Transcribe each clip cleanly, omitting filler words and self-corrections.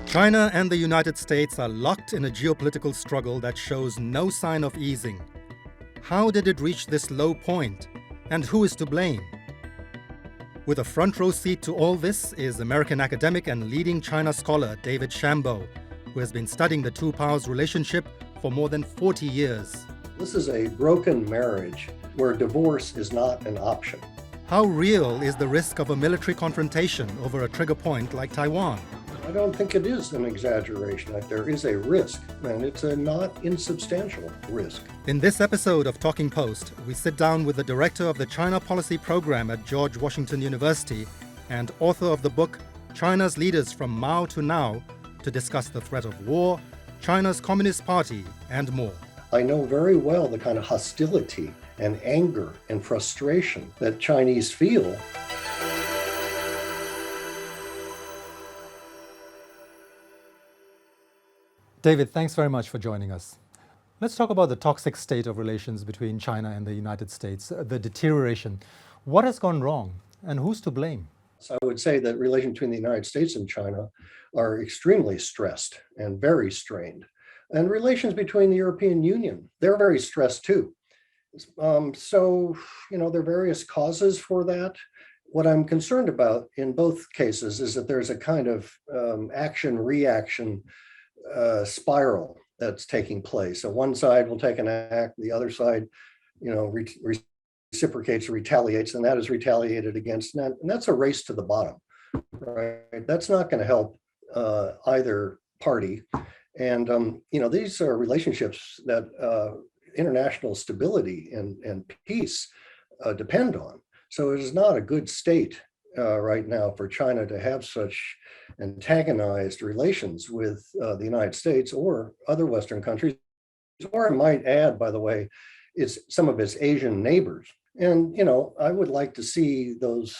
China and the United States are locked in a geopolitical struggle that shows no sign of easing. How did it reach this low point? And who is to blame? With a front row seat to all this is American academic and leading China scholar David Shambaugh, who has been studying the two powers relationship for more than 40 years. This is a broken marriage where divorce is not an option. How real is the risk of a military confrontation over a trigger point like Taiwan? I don't think it is an exaggeration. There is a risk, and it's a not insubstantial risk. In this episode of Talking Post, we sit down with the director of the China Policy Program at George Washington University and author of the book China's Leaders from Mao to Now to discuss the threat of war, China's Communist Party, and more. I know very well the kind of hostility and anger and frustration that Chinese feel. David, thanks very much for joining us. Let's talk about the toxic state of relations between China and the United States, the deterioration. What has gone wrong and who's to blame? So I would say that relations between the United States and China are extremely stressed and very strained. And relations between the European Union, they're very stressed too. There are various causes for that. What I'm concerned about in both cases is that there's a kind of action-reaction spiral that's taking place. So one side will take an act, the other side, reciprocates or retaliates, and that is retaliated against. And that's a race to the bottom, right? That's not going to help either party. And, these are relationships that international stability and peace depend on. So it is not a good state right now for China to have such antagonized relations with the United States or other Western countries, or I might add, by the way, it's some of its Asian neighbors. And, I would like to see those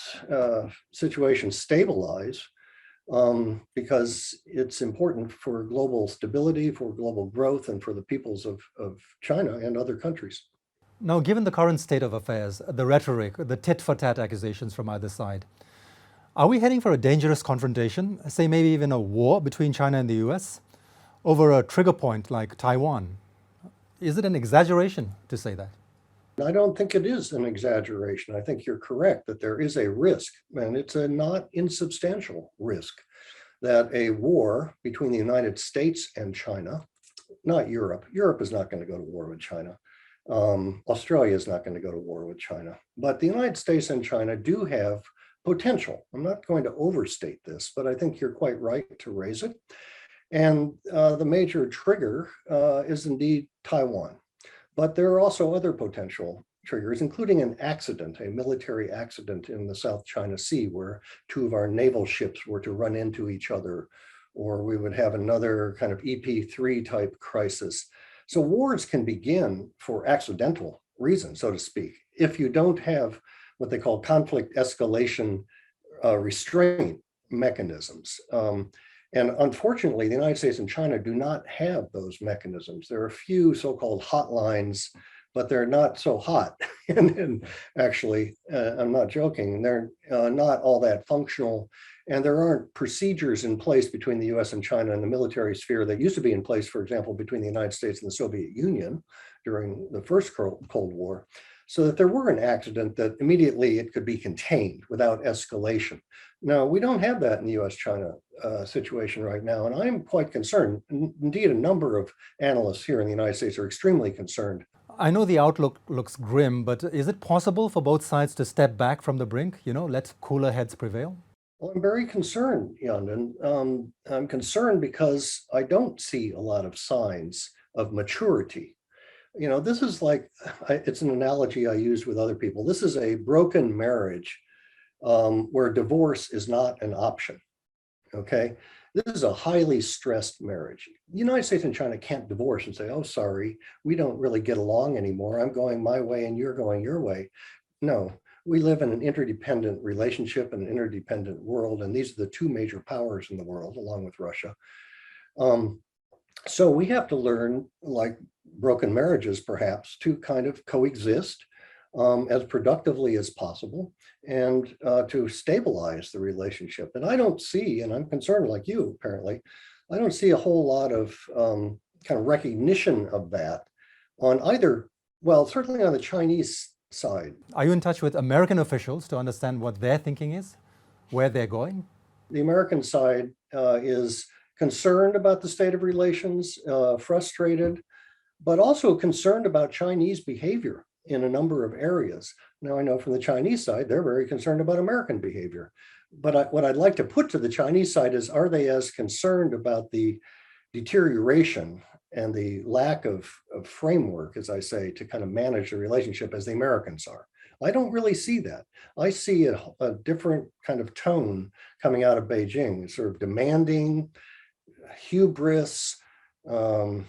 situations stabilize because it's important for global stability, for global growth, and for the peoples of China and other countries. Now, given the current state of affairs, the rhetoric, the tit-for-tat accusations from either side, are we heading for a dangerous confrontation, say maybe even a war between China and the US, over a trigger point like Taiwan? Is it an exaggeration to say that? I don't think it is an exaggeration. I think you're correct that there is a risk, and it's a not insubstantial risk, that a war between the United States and China, not Europe. Europe is not going to go to war with China. Australia is not going to go to war with China. But the United States and China do have potential. I'm not going to overstate this, but I think you're quite right to raise it. And the major trigger is indeed Taiwan. But there are also other potential triggers, including an accident, a military accident in the South China Sea, where two of our naval ships were to run into each other, or we would have another kind of EP3 type crisis. So wars can begin for accidental reasons, so to speak, if you don't have what they call conflict escalation restraint mechanisms. And unfortunately, the United States and China do not have those mechanisms. There are a few so-called hotlines, but they're not so hot. and actually, I'm not joking, they're not all that functional. And there aren't procedures in place between the US and China in the military sphere that used to be in place, for example, between the United States and the Soviet Union during the first Cold War, so that there were an accident that immediately it could be contained without escalation. Now, we don't have that in the US-China situation right now, and I'm quite concerned. Indeed, a number of analysts here in the United States are extremely concerned. I know the outlook looks grim, but is it possible for both sides to step back from the brink, let cooler heads prevail? Well, I'm very concerned, Yonden. I'm concerned because I don't see a lot of signs of maturity. This is like, it's an analogy I use with other people. This is a broken marriage where divorce is not an option, okay? This is a highly stressed marriage. The United States and China can't divorce and say, oh, sorry, we don't really get along anymore. I'm going my way and you're going your way. No, we live in an interdependent relationship and an interdependent world, and these are the two major powers in the world, along with Russia. So we have to learn, like broken marriages perhaps, to kind of coexist as productively as possible and to stabilize the relationship. And I don't see, and I'm concerned like you apparently, I don't see a whole lot of kind of recognition of that on either, well, certainly on the Chinese side. Are you in touch with American officials to understand what their thinking is, where they're going? The American side is concerned about the state of relations, frustrated, but also concerned about Chinese behavior in a number of areas. Now, I know from the Chinese side, they're very concerned about American behavior. But what I'd like to put to the Chinese side is, are they as concerned about the deterioration and the lack of framework, as I say, to kind of manage the relationship as the Americans are? I don't really see that. I see a different kind of tone coming out of Beijing, sort of demanding, hubris, and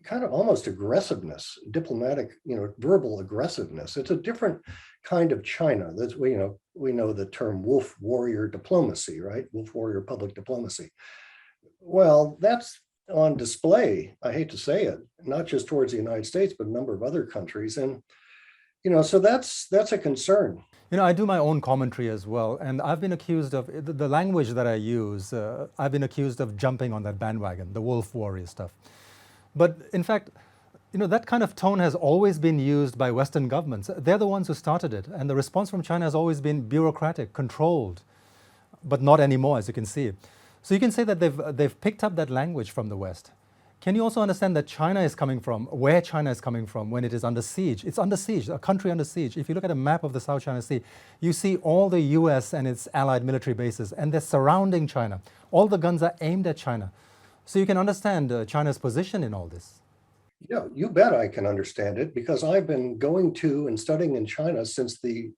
kind of almost aggressiveness, diplomatic, verbal aggressiveness. It's a different kind of China. That's, we know the term wolf warrior diplomacy, right? Wolf warrior public diplomacy. Well, that's on display, I hate to say it, not just towards the United States, but a number of other countries. And, so that's a concern. I do my own commentary as well, and I've been accused of, the language that I use, I've been accused of jumping on that bandwagon, the wolf warrior stuff. But in fact, that kind of tone has always been used by Western governments. They're the ones who started it, and the response from China has always been bureaucratic, controlled, but not anymore, as you can see. So you can say that they've picked up that language from the West. Can you also understand that China is coming from, where China is coming from when it is under siege? It's under siege, a country under siege. If you look at a map of the South China Sea, you see all the US and its allied military bases, and they're surrounding China. All the guns are aimed at China. So you can understand China's position in all this. Yeah, you bet I can understand it, because I've been going to and studying in China since the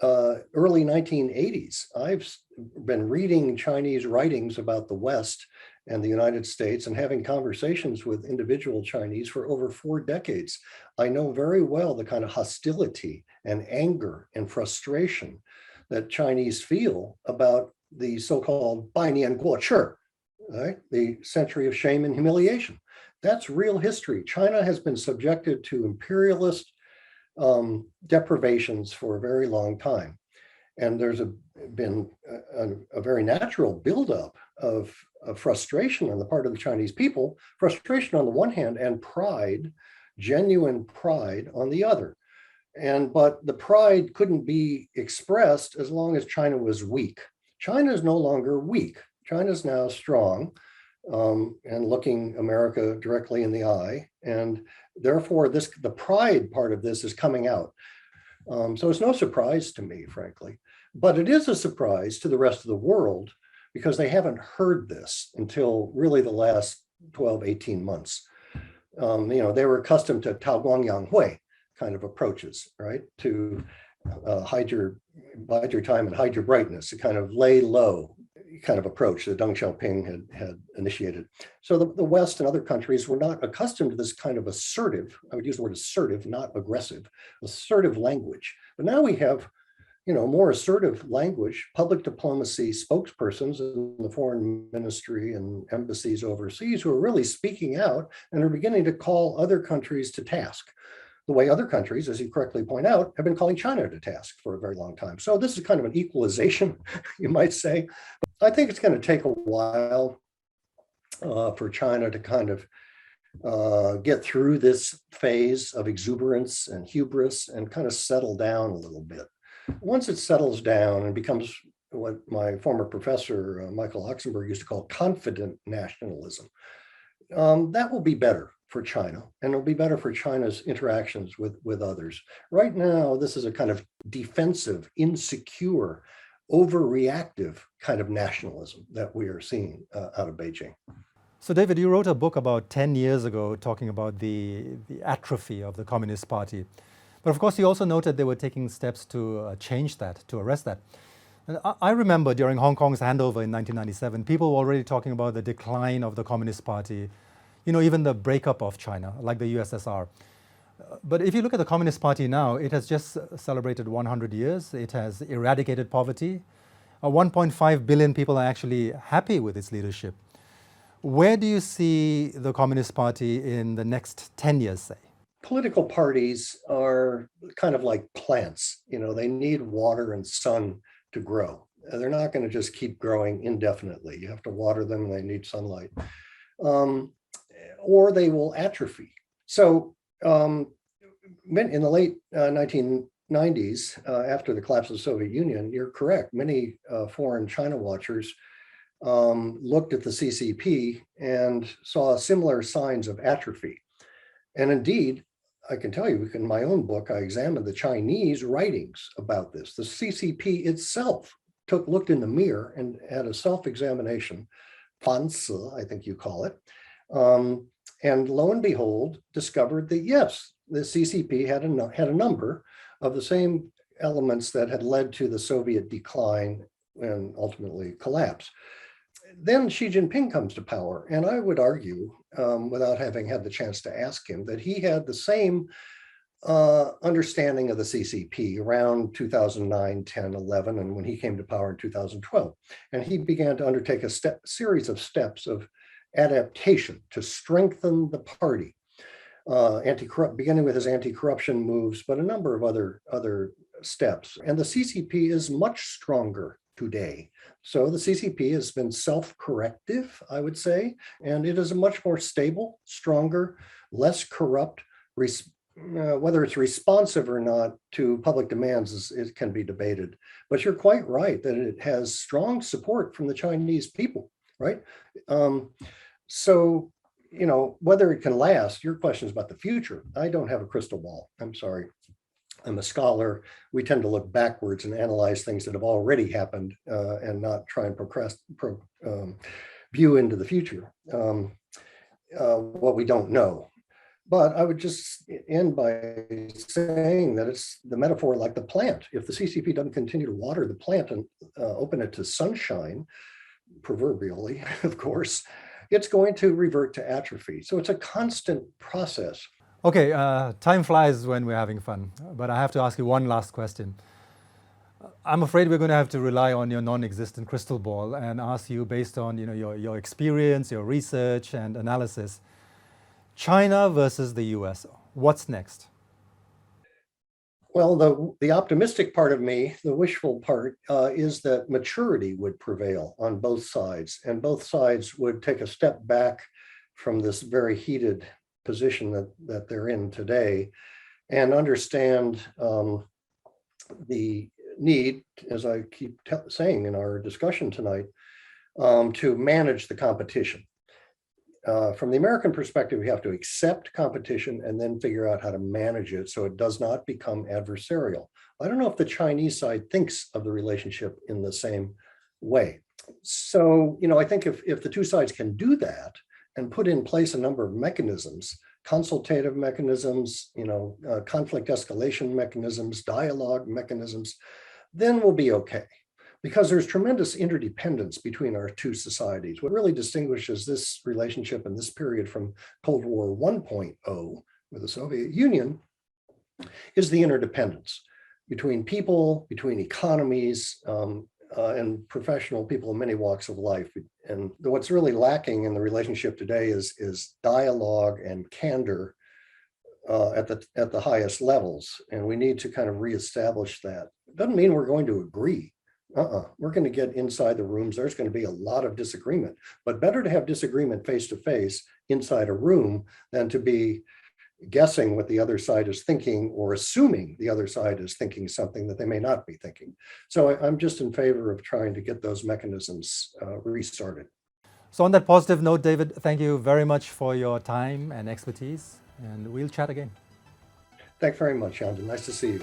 early 1980s. I've been reading Chinese writings about the West and the United States and having conversations with individual Chinese for over 4 decades. I know very well the kind of hostility and anger and frustration that Chinese feel about the so-called 百年过去, right? The century of shame and humiliation. That's real history. China has been subjected to imperialist deprivations for a very long time. And there's been a very natural buildup of frustration on the part of the Chinese people, frustration on the one hand, and pride, genuine pride on the other. But the pride couldn't be expressed as long as China was weak. China is no longer weak. China is now strong and looking America directly in the eye. And therefore, the pride part of this is coming out. So it's no surprise to me, frankly. But it is a surprise to the rest of the world, because they haven't heard this until really the last 12, 18 months. They were accustomed to Tao Guangyang Hui kind of approaches, right? To bide your time and hide your brightness, a kind of lay low kind of approach that Deng Xiaoping had initiated. So the West and other countries were not accustomed to this kind of assertive, I would use the word assertive, not aggressive, assertive language. But now we have more assertive language, public diplomacy spokespersons in the foreign ministry and embassies overseas who are really speaking out and are beginning to call other countries to task, the way other countries, as you correctly point out, have been calling China to task for a very long time. So this is kind of an equalization, you might say. But I think it's going to take a while for China to kind of get through this phase of exuberance and hubris and kind of settle down a little bit. Once it settles down and becomes what my former professor, Michael Oxenberg, used to call confident nationalism, that will be better for China, and it'll be better for China's interactions with others. Right now, this is a kind of defensive, insecure, overreactive kind of nationalism that we are seeing out of Beijing. So David, you wrote a book about 10 years ago talking about the atrophy of the Communist Party. But of course, you also noted they were taking steps to change that, to arrest that. And I remember during Hong Kong's handover in 1997, people were already talking about the decline of the Communist Party, even the breakup of China, like the USSR. But if you look at the Communist Party now, it has just celebrated 100 years. It has eradicated poverty. 1.5 billion people are actually happy with its leadership. Where do you see the Communist Party in the next 10 years, say? Political parties are kind of like plants. They need water and sun to grow. They're not going to just keep growing indefinitely. You have to water them, and they need sunlight. Or they will atrophy. So in the late 1990s, after the collapse of the Soviet Union, you're correct. Many foreign China watchers looked at the CCP and saw similar signs of atrophy. And indeed, I can tell you, in my own book, I examined the Chinese writings about this. The CCP itself looked in the mirror and had a self-examination, 反思, I think you call it. And lo and behold, discovered that yes, the CCP had a number of the same elements that had led to the Soviet decline and ultimately collapse. Then Xi Jinping comes to power, and I would argue, without having had the chance to ask him, that he had the same understanding of the CCP around 2009, 10, 11, and when he came to power in 2012. And he began to undertake a series of steps of adaptation to strengthen the party, beginning with his anti-corruption moves, but a number of other steps. And the CCP is much stronger today. So the CCP has been self-corrective, I would say, and it is a much more stable, stronger, less corrupt, whether it's responsive or not to public demands, it can be debated. But you're quite right that it has strong support from the Chinese people, right? So, whether it can last, your question is about the future. I don't have a crystal ball. I'm sorry. I'm a scholar. We tend to look backwards and analyze things that have already happened and not try and view into the future, what we don't know. But I would just end by saying that it's the metaphor like the plant. If the CCP doesn't continue to water the plant and open it to sunshine, proverbially, of course, it's going to revert to atrophy. So it's a constant process. Okay, time flies when we're having fun, but I have to ask you one last question. I'm afraid we're going to have to rely on your non-existent crystal ball and ask you, based on your experience, your research and analysis, China versus the US, what's next? Well, the optimistic part of me, the wishful part, is that maturity would prevail on both sides, and both sides would take a step back from this very heated position that they're in today and understand the need, as I keep saying in our discussion tonight, to manage the competition. From the American perspective, we have to accept competition and then figure out how to manage it so it does not become adversarial. I don't know if the Chinese side thinks of the relationship in the same way. So, I think if the two sides can do that and put in place a number of mechanisms, consultative mechanisms, conflict escalation mechanisms, dialogue mechanisms, then we'll be okay. Because there's tremendous interdependence between our two societies. What really distinguishes this relationship in this period from Cold War 1.0 with the Soviet Union is the interdependence between people, between economies, and professional people in many walks of life. And what's really lacking in the relationship today is dialogue and candor at the highest levels. And we need to kind of reestablish that. It doesn't mean we're going to agree. We're going to get inside the rooms. There's going to be a lot of disagreement, but better to have disagreement face to face inside a room than to be guessing what the other side is thinking or assuming the other side is thinking something that they may not be thinking. So I'm just in favor of trying to get those mechanisms restarted. So on that positive note, David, thank you very much for your time and expertise, and we'll chat again. Thanks very much, Yonden. Nice to see you.